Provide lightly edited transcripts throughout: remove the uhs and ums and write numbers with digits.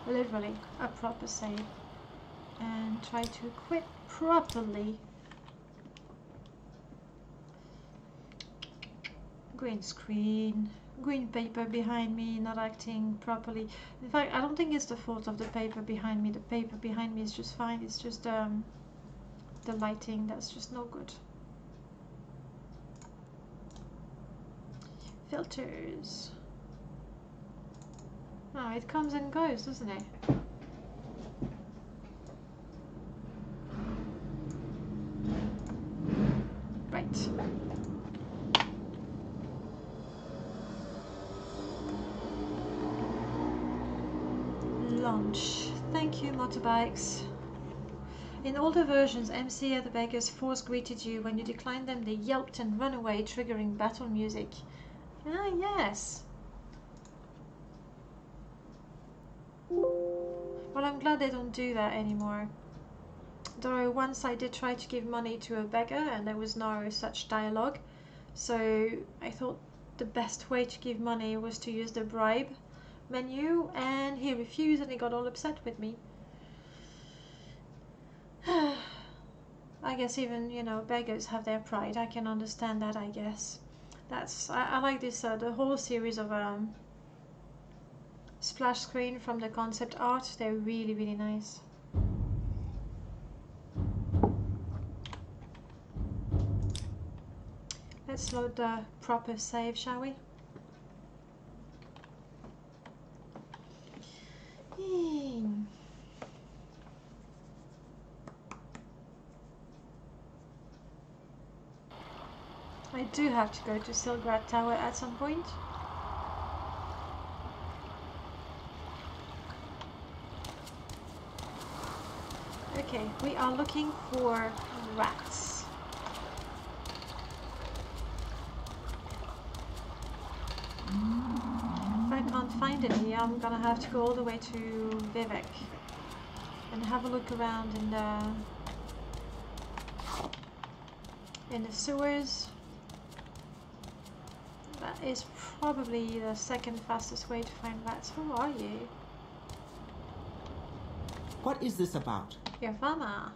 literally a proper save, and try to quit properly. Green screen, green paper behind me not acting properly. In fact, I don't think it's the fault of the paper behind me. The paper behind me is just fine. It's just the lighting that's just no good. Filters. Oh, it comes and goes, doesn't it? Right. Launch. Thank you, motorbikes. In older versions, MC at the Pegasus force greeted you. When you declined them, they yelped and ran away, triggering battle music. Ah, yes. Well, I'm glad they don't do that anymore. Though once I did try to give money to a beggar and there was no such dialogue, so I thought the best way to give money was to use the bribe menu, and he refused and he got all upset with me. I guess even, you know, beggars have their pride. I can understand that, I guess. I like this, the whole series of splash screen from the concept art. They're really, really nice. Let's load the proper save, shall we? I do have to go to Silgrad Tower at some point. Okay, we are looking for rats. If I can't find any, I'm gonna have to go all the way to Vivek and have a look around in the sewers. That is probably the second fastest way to find rats. Who are you? What is this about? Your farmer.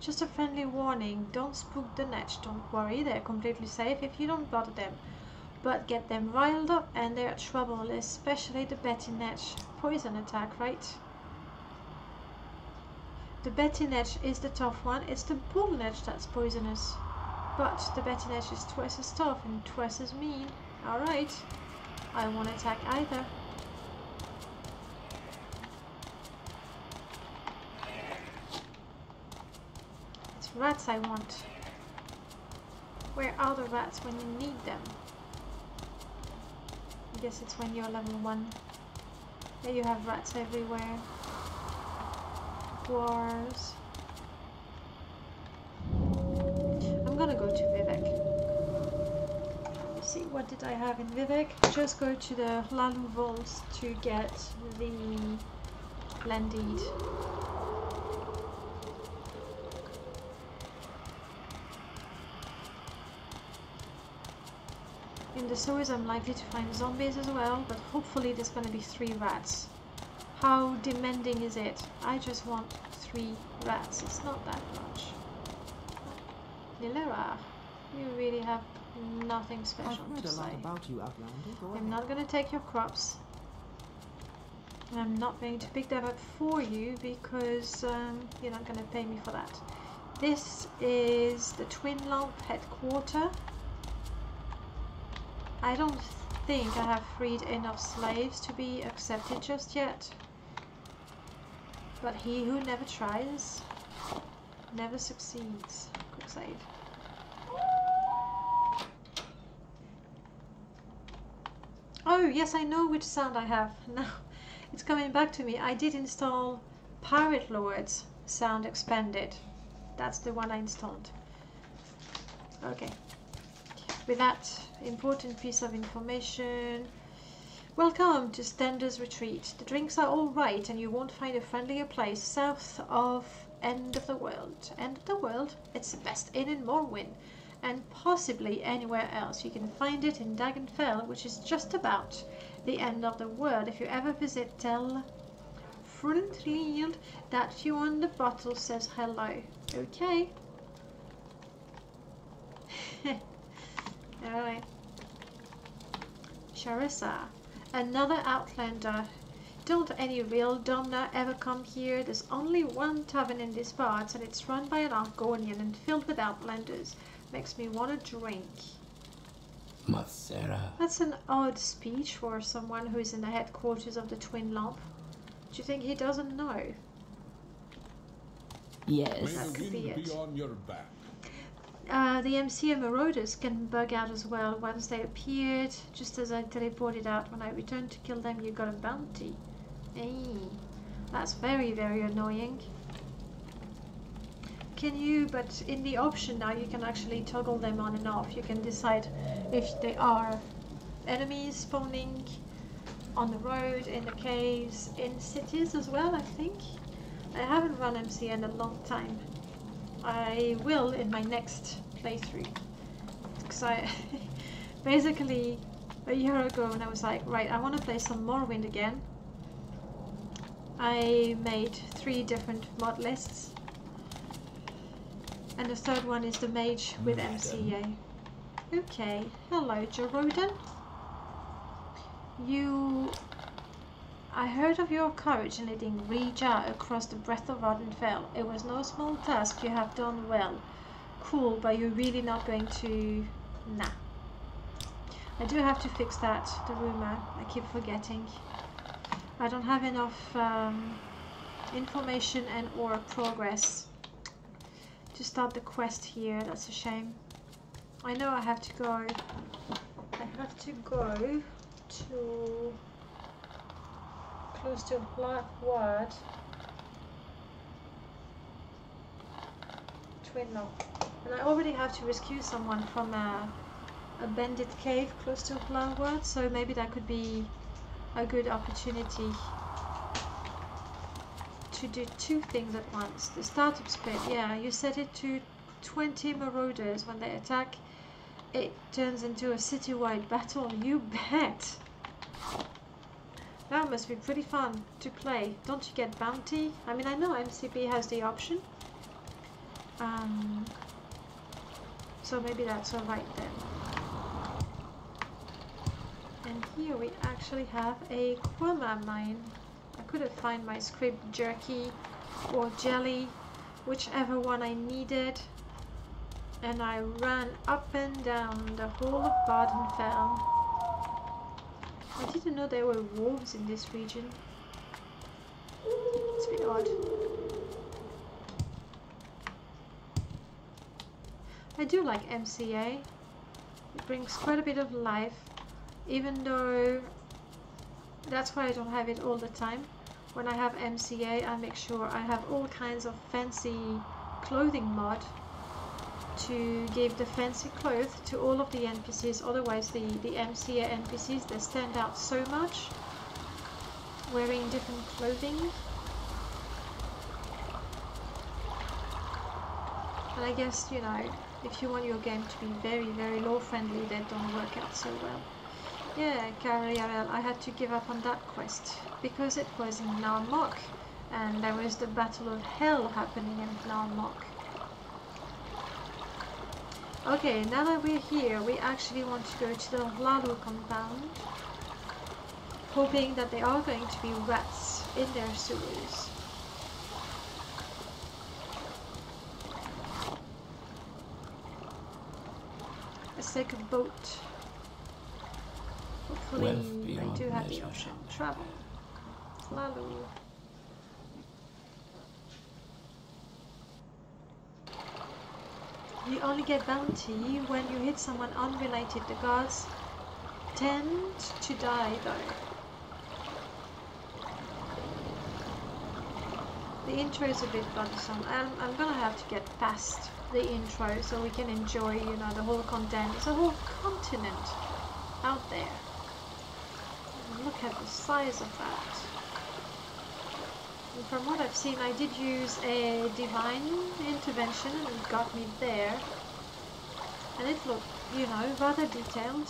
Just a friendly warning. Don't spook the netch. Don't worry, they're completely safe if you don't bother them. But get them riled up and they're trouble, especially the Betty Netch. Poison attack, right? The Betty Netch is the tough one. It's the Bull Netch that's poisonous. But the Betty Netch is twice as tough and twice as mean. Alright. I won't attack either. It's rats I want. Where are the rats when you need them? I guess it's when you're level 1. There you have rats everywhere. Dwarves. I'm gonna go to Vivek. Let's see, what did I have in Vivek? Just go to the Lalu Vaults to get the Blended. In the sewers I'm likely to find zombies as well, but hopefully there's going to be 3 rats. How demanding is it? I just want 3 rats. It's not that much. Nilera, you really have nothing special I've read to a lot say. about you, Outlander. Go I'm ahead. not going to take your crops. I'm not going to pick them up for you because you're not going to pay me for that. This is the Twin Lamp headquarters. I don't think I have freed enough slaves to be accepted just yet. But he who never tries, never succeeds. Quick save. Oh, yes, I know which sound I have. Now, it's coming back to me. I did install Pirate Lord's sound expanded. That's the one I installed. Okay. With that important piece of information, welcome to Stendar's Retreat. The drinks are all right and you won't find a friendlier place south of End of the World. End of the World? It's the best inn in Morrowind and possibly anywhere else. You can find it in Dagenfell, which is just about the end of the world. If you ever visit, tell front yield. That you on the bottle says hello. Okay. Alright. Sharissa. Another Outlander. Don't any real Domna ever come here? There's only one tavern in these parts and it's run by an Argonian and filled with Outlanders. Makes me want to drink. Masera. That's an odd speech for someone who's in the headquarters of the Twin Lamp. Do you think he doesn't know? Yes. That could be it. on your back. The MCA Marauders can bug out as well. Once they appeared, just as I teleported out, when I returned to kill them, you got a bounty. Hey, that's very, very annoying. Can you, but in the option now, you can actually toggle them on and off. You can decide if they are enemies spawning on the road, in the caves, in cities as well, I think. I haven't run MCA in a long time. I will in my next playthrough. Because I basically a year ago when I was like, right, I want to play some Morrowind again. I made 3 different mod lists. And the third one is the mage with MCA. Okay, hello Jeroden. I heard of your courage in leading Reja across the breadth of Ardenfell. It was no small task, you have done well. Cool, but you're really not going to... Nah. I do have to fix that, the rumor. I keep forgetting. I don't have enough information and or progress to start the quest here. That's a shame. I know I have to go. I have to go to close to Blackwood. Twin Lock. And I already have to rescue someone from a bandit cave close to Blackwood, so maybe that could be a good opportunity to do 2 things at once. The startup split, yeah, you set it to 20 marauders. When they attack, it turns into a citywide battle. You bet! That must be pretty fun to play. Don't you get bounty? I mean, I know MCP has the option. So maybe that's alright then. And here we actually have a Quama mine. I couldn't find my script jerky or jelly, whichever one I needed. And I ran up and down the whole of Bardenfell. I didn't know there were wolves in this region. It's a bit odd. I do like MCA. It brings quite a bit of life, even though that's why I don't have it all the time. When I have MCA, I make sure I have all kinds of fancy clothing mod to give the fancy clothes to all of the NPCs. Otherwise the MCA NPCs, they stand out so much wearing different clothing. And I guess, you know, if you want your game to be very, very lore friendly, that don't work out so well. Yeah, Kariarel, I had to give up on that quest because it was in Narmok and there was the Battle of Hell happening in Narmok. Okay, now that we're here, we actually want to go to the Lalu compound, hoping that there are going to be rats in their sewers. Let's take a boat. Hopefully, I do have the option. Travel. Lalu. You only get bounty when you hit someone unrelated. The guards tend to die though. The intro is a bit burdensome. I'm gonna have to get past the intro so we can enjoy, you know, the whole content. There's a whole continent out there. And look at the size of that. And from what I've seen, I did use a divine intervention and it got me there. And it looked, you know, rather detailed.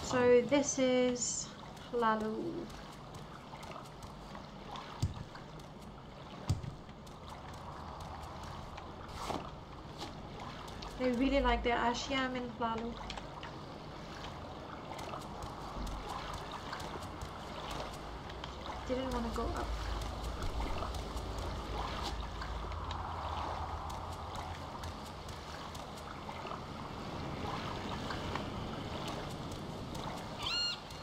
So this is Lalu. They really like their Ashiam in Flalu. Didn't want to go up.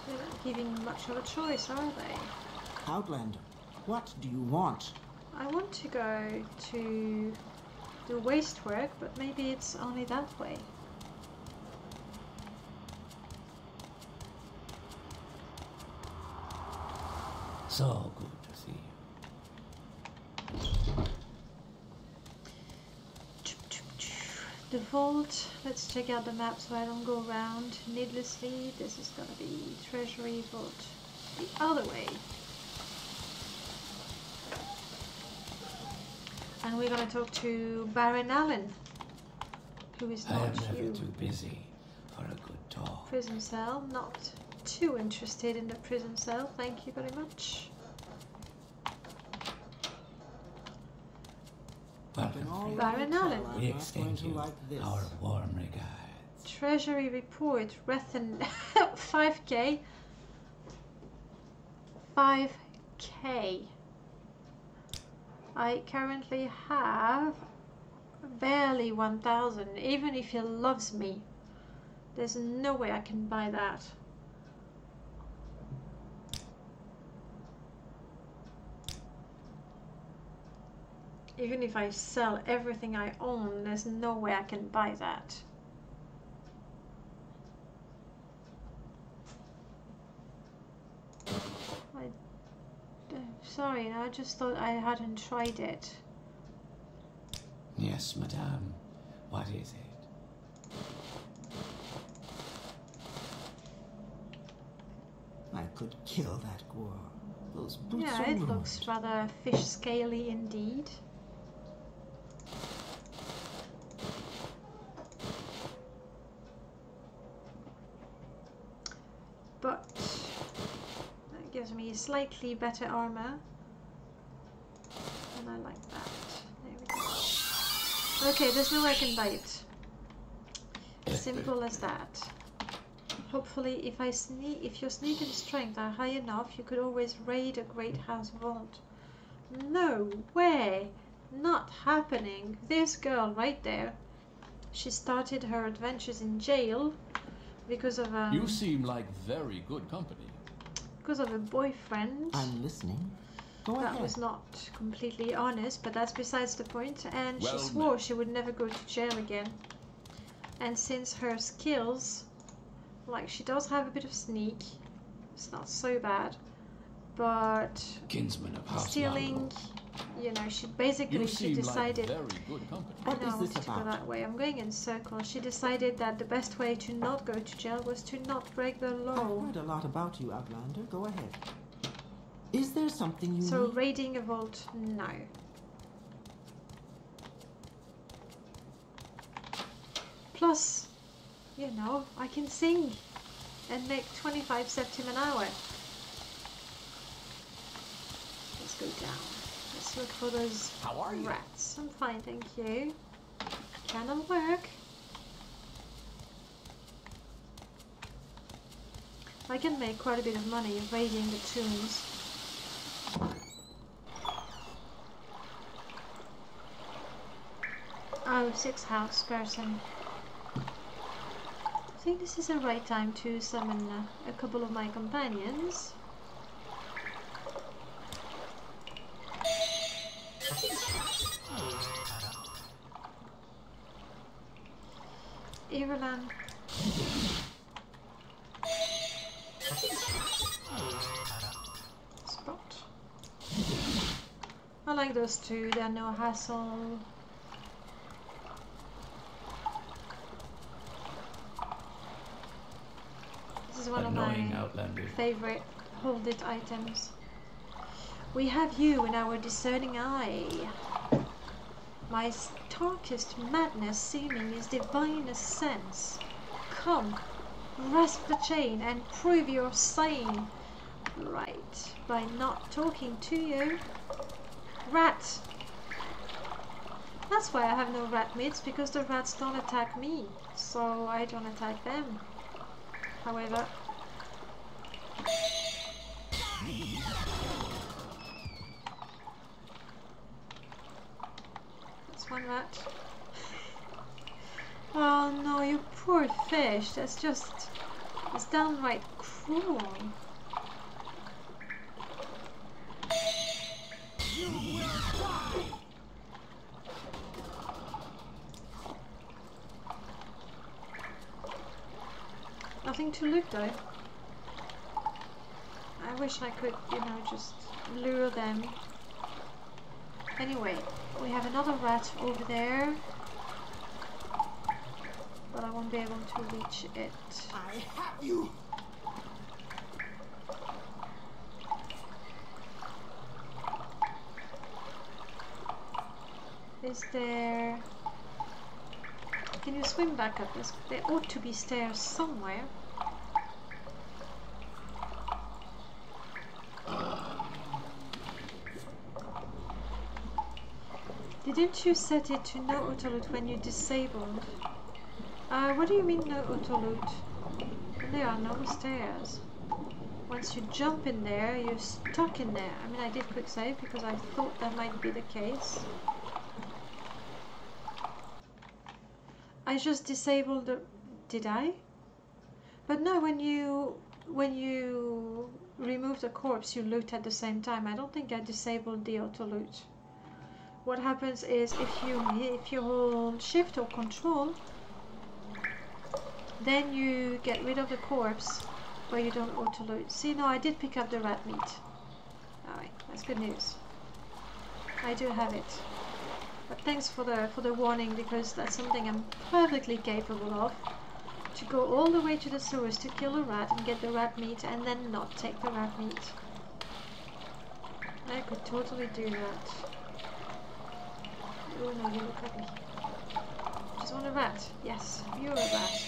They're not giving much of a choice, are they? Outlander, what do you want? I want to go to do waste work, but maybe it's only that way. So good to see you. The vault. Let's check out the map so I don't go around needlessly. This is gonna be treasury vault the other way. And we're gonna talk to Baron Allen, who is I not am never you. too busy for a good talk. Prison cell. Not too interested in the prison cell. Thank you very much. Welcome. Baron Allen. We extend you our warm regards. Treasury report. Rethen 5k. 5k. I currently have barely 1,000. Even if he loves me, there's no way I can buy that. Even if I sell everything I own, there's no way I can buy that. Sorry, I just thought I hadn't tried it. Yes, madame. What is it? I could kill that Gor. Those boots Yeah, are it ruined. looks rather fish scaly indeed. But that gives me slightly better armor. And I like that. There we go. Okay, there's no way I can buy it. Simple as that. Hopefully, if your sneak and strength are high enough, you could always raid a great house vault. No way! Not happening. This girl right there, she started her adventures in jail because of a... You seem like very good company. Because of a boyfriend. I'm listening. Go That ahead. was not completely honest, but that's besides the point. And Well she swore met. she would never go to jail again. And since her skills, like she does have a bit of sneak, it's not so bad. But Kinsman of House stealing, you know, she basically You she seem like decided. very good company. I What know is I wanted this to go about? that way. I'm going in circles. She decided that the best way to not go to jail was to not break the I've law. heard a lot about you, Outlander. Go ahead. Is there something you So need? raiding a vault, no. Plus, you know, I can sing and make 25 septim an hour. Let's go down. Let's look for those How are you? rats. I'm fine, thank you. Cannot work. I can make quite a bit of money raiding the tombs. Oh, 6th house person. I think this is the right time to summon a couple of my companions. Ireland. Spot. I like those two, they're no hassle. This is one of Annoying my Outlander. favorite hold it items. We have you in our discerning eye. My starkest madness seeming is divinest sense. Come, grasp the chain and prove you're sane. Right, by not talking to you. Rat! That's why I have no rat meats, because the rats don't attack me, so I don't attack them. However, that's one rat. Oh no, you poor fish. That's just... it's downright cruel. You will die! Nothing to loot though. I wish I could, you know, just lure them. Anyway, we have another rat over there. But I won't be able to reach it. I have you! Is there... can you swim back up? There ought to be stairs somewhere. Didn't you set it to no auto loot when you disabled? What do you mean no auto loot? There are no stairs. Once you jump in there, you're stuck in there. I mean, I did quick save because I thought that might be the case. I just disabled the... did I? But no, when you remove the corpse, you loot at the same time. I don't think I disabled the auto loot. What happens is if you hold shift or control, then you get rid of the corpse, but you don't auto loot. See, no, I did pick up the rat meat. Alright, that's good news. I do have it. But thanks for the warning, because that's something I'm perfectly capable of. To go all the way to the sewers to kill a rat and get the rat meat and then not take the rat meat. I could totally do that. Oh no, you look at me. Just want a rat. Yes, you're a rat.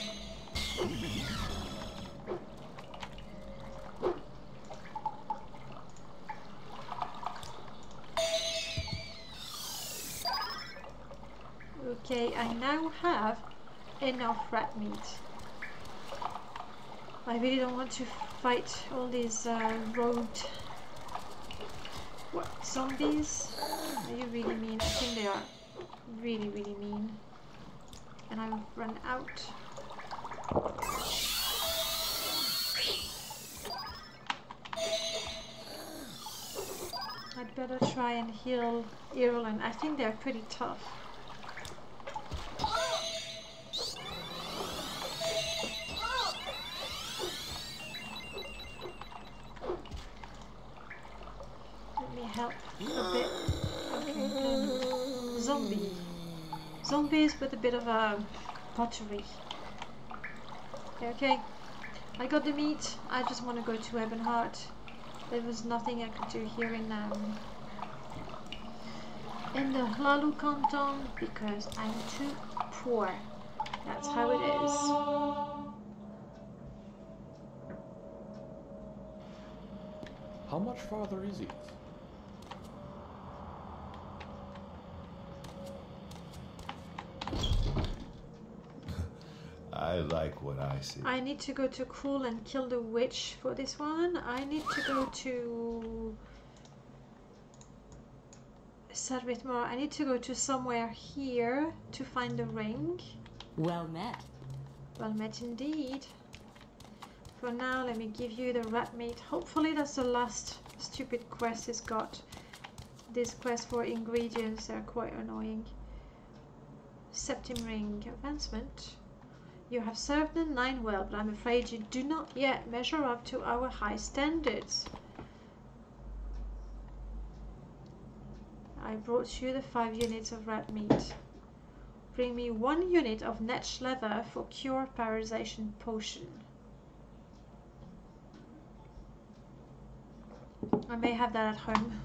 Okay, I now have enough rat meat. I really don't want to fight all these road... what, zombies? Are you really mean? I think they are really, really mean. And I've run out. I'd better try and heal Outland. I think they're pretty tough. Let me help a bit. Okay, zombie. Zombies with a bit of a pottery. Okay, I got the meat. I just want to go to Ebonheart. There was nothing I could do here in the Lalu canton because I'm too poor. That's how it is. How much farther is it? I like what I see. I need to go to Krul and kill the witch for this one. I need to go to Sarvitmar. I need to go to somewhere here to find the ring. Well met. Well met indeed. For now, let me give you the rat meat. Hopefully that's the last stupid quest it's got. This quest for ingredients are quite annoying. Septim ring advancement. You have served the 9 well, but I'm afraid you do not yet measure up to our high standards. I brought you the 5 units of rat meat. Bring me 1 unit of netch leather for cure paralyzation potion. I may have that at home.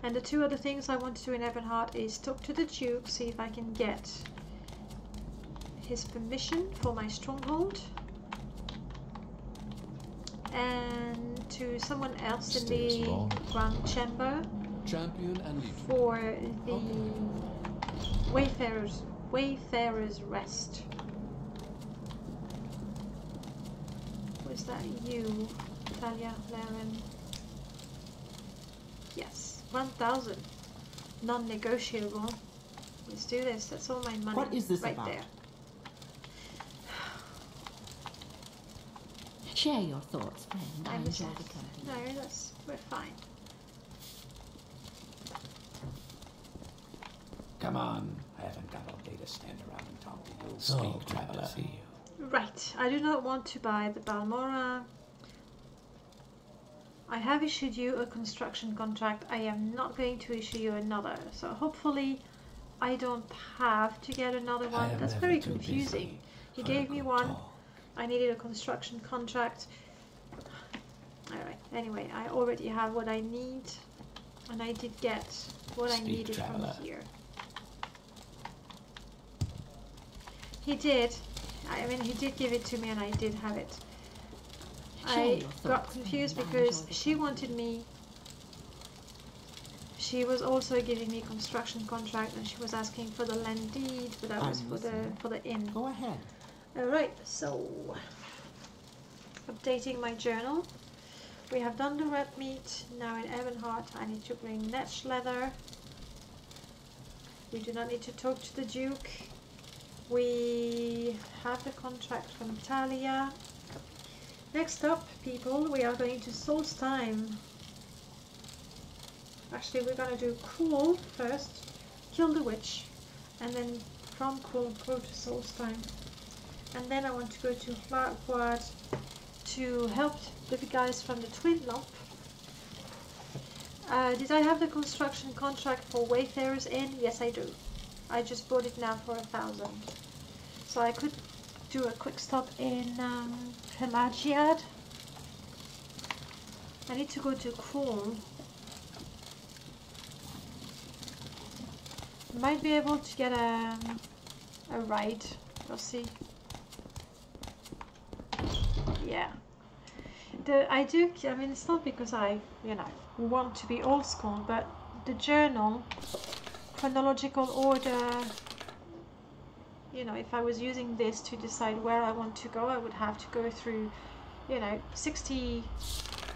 And the 2 other things I want to do in Ebonheart is talk to the Duke, see if I can get his permission for my stronghold. And to someone else in the Grand Chamber Champion and Legion. for the Wayfarer's Rest. Was that you, Talia, Laren? Yes, 1,000. Non-negotiable. Let's do this. That's all my money. What is this right about? there. Oh, share your thoughts, friend. I enjoy the company. No, we're fine. Come on. I haven't got all day to stand around and talk to you. So Speak, glad traveler. to see you. Right. I do not want to buy the Balmora. I have issued you a construction contract. I am not going to issue you another. So hopefully I don't have to get another I one. am That's never very too confusing. busy He for a gave me good one. talk. I needed a construction contract. Alright, anyway, I already have what I need. And I did get what I Speak, needed traveler. from here. He did. I mean, he did give it to me and I did have it. Share I your got thoughts, confused friend. I because enjoy the she company. wanted me. She was also giving me construction contract and she was asking for the land deed, but that was I'm for listening. the inn. Go ahead. Alright, so updating my journal. We have done the red meat. Now in Ebonheart I need to bring netch leather. We do not need to talk to the Duke. We have the contract from Talia. Next up, people, we are going to Solstheim. Actually, we're gonna do Cool first, kill the witch, and then from Cool go to Solstheim. And then I want to go to Flatwood to help the guys from the Twin Lump. Did I have the construction contract for Wayfarer's Inn? Yes, I do. I just bought it now for 1,000. So I could do a quick stop in Pelagiad. I need to go to Cool. Might be able to get a ride. We'll see. Yeah. I mean, it's not because I, want to be old school, but the journal, chronological order, if I was using this to decide where I want to go, I would have to go through, 60,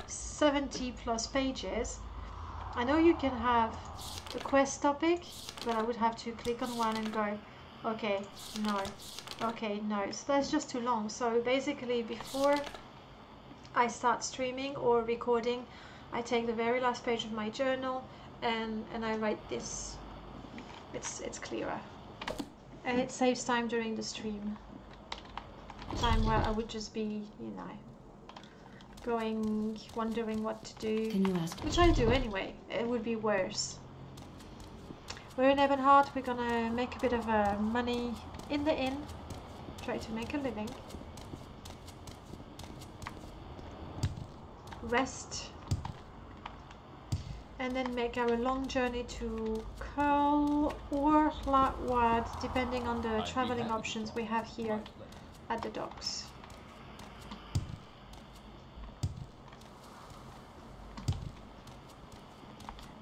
70 plus pages. I know you can have the quest topic, but I would have to click on one and go, okay, no, so that's just too long. So basically before I start streaming or recording, I take the very last page of my journal and I write this. It's clearer. And it saves time during the stream. Time where I would just be, wondering what to do. Can you ask? Which I do anyway. It would be worse. We're in Ebonheart. We're gonna make a bit of money in the inn. Try to make a living. Rest. And then make our long journey to Curl or Flatwood, depending on the traveling options we have here at the docks.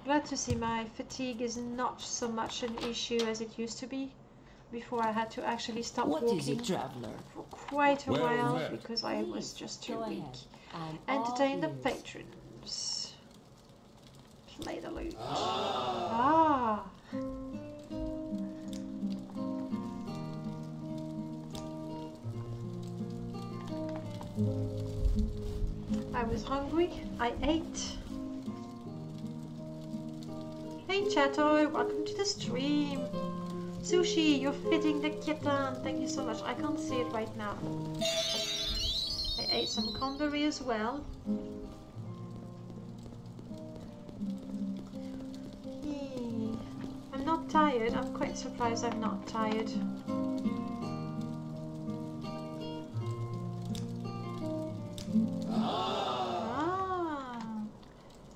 Glad to see my fatigue is not so much an issue as it used to be. Before I had to actually stop What walking is it, traveler? for quite a Well while met. because I was just too Go weak. ahead. I'm all Entertain the ears. patrons. Play the lute. Ah. I was hungry. I ate. Hey Chato, welcome to the stream. Sushi, you're fitting the kitten. Thank you so much. I can't see it right now. I ate some conberry as well. I'm not tired. I'm quite surprised I'm not tired.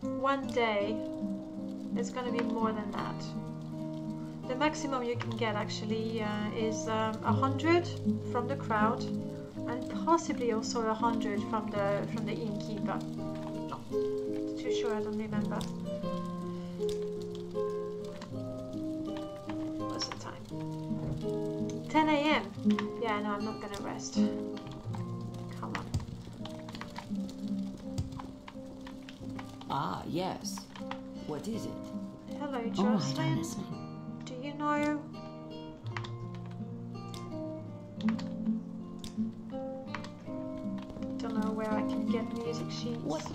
One day. It's gonna be more than that. The maximum you can get actually is 100 from the crowd, and possibly also 100 from the innkeeper. Not too sure. I don't remember. 10 a.m. Yeah, no, I'm not gonna rest. Come on. Ah, yes. What is it? Hello, All right, Jasmine. I'm listening. Do you know? Don't know where I can get music sheets. What?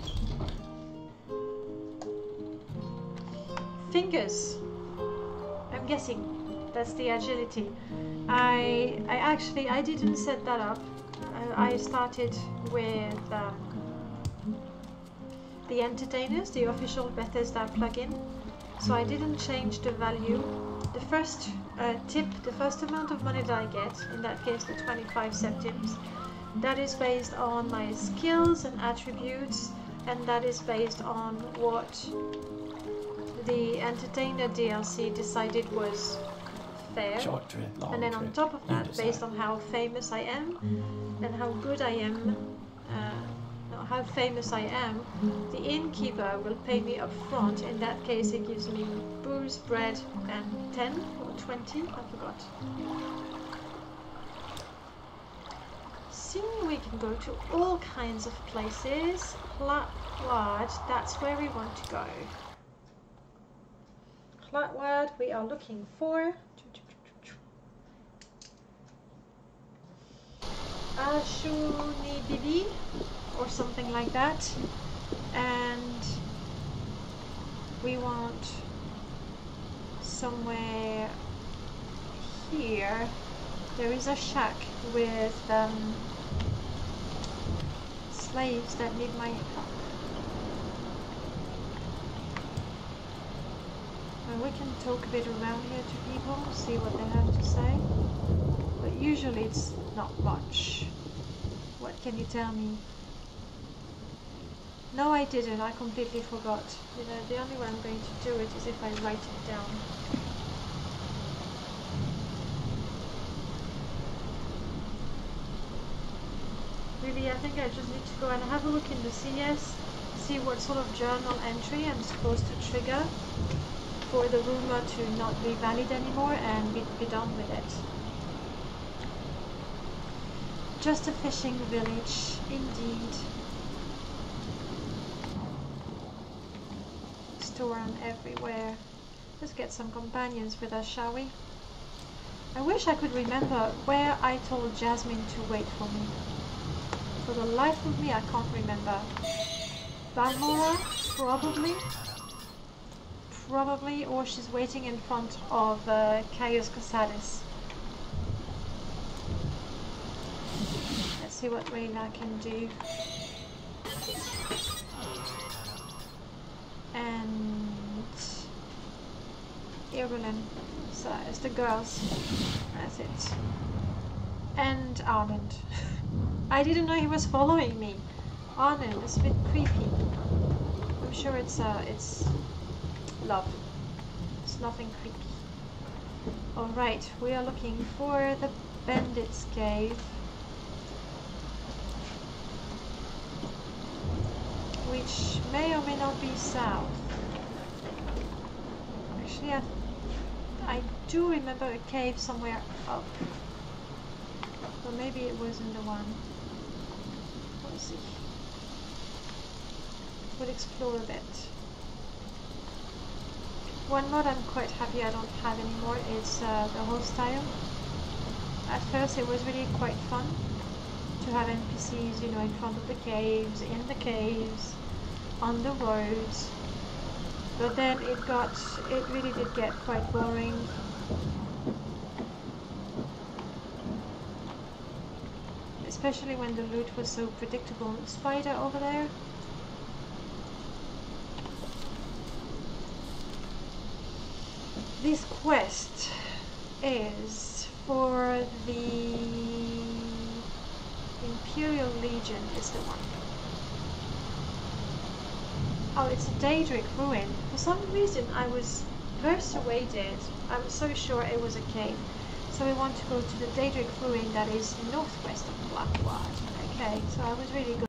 Fingers. I'm guessing that's the agility. I actually didn't set that up. I started with the entertainers, the official Bethesda plugin. So I didn't change the value. The first tip, the first amount of money that I get, in that case the 25 centimes, that is based on my skills and attributes, and that is based on what the entertainer DLC decided was fair. Short trip, long And then on trip, top of you that, decide. based on how famous I am and how good I am, no, how famous I am, the innkeeper will pay me up front. In that case, it gives me booze, bread, and 10 or 20, I forgot. See, we can go to all kinds of places. Flatward, that's where we want to go. Flatward, we are looking for Ashuni Bibi or something like that, and we want somewhere here. There is a shack with slaves that need my help. And we can talk a bit around here to people, see what they have to say. But usually it's not much. What can you tell me? No, I didn't. I completely forgot. You know, the only way I'm going to do it is if I write it down. Really, I think I just need to go and have a look in the CS, see what sort of journal entry I'm supposed to trigger for the rumor to not be valid anymore and be done with it. Just a fishing village, indeed. Storm everywhere. Let's get some companions with us, shall we? I wish I could remember where I told Jasmine to wait for me. For the life of me, I can't remember. Balmora? Probably. Probably, or she's waiting in front of Caius Casadis. Let's see what Reyna can do. And Irulan. So it's the girls. That's it. And Outland. I didn't know he was following me. Outland is a bit creepy. I'm sure it's love. It's nothing creepy. Alright, we are looking for the Bandit's Cave. Which may or may not be south. Actually, I do remember a cave somewhere up. Or maybe it wasn't the one. Let's see. We'll explore a bit. One mod I'm quite happy I don't have anymore is the hostile. At first it was really quite fun to have NPCs, you know, in front of the caves, in the caves, on the roads. But then it really did get quite boring. Especially when the loot was so predictable. Spider over there. This quest is for the Imperial Legion is the one. Oh, it's a Daedric ruin. For some reason I was persuaded, I was so sure it was a cave. So we want to go to the Daedric ruin that is northwest of Blackwater. Okay, so I was really good.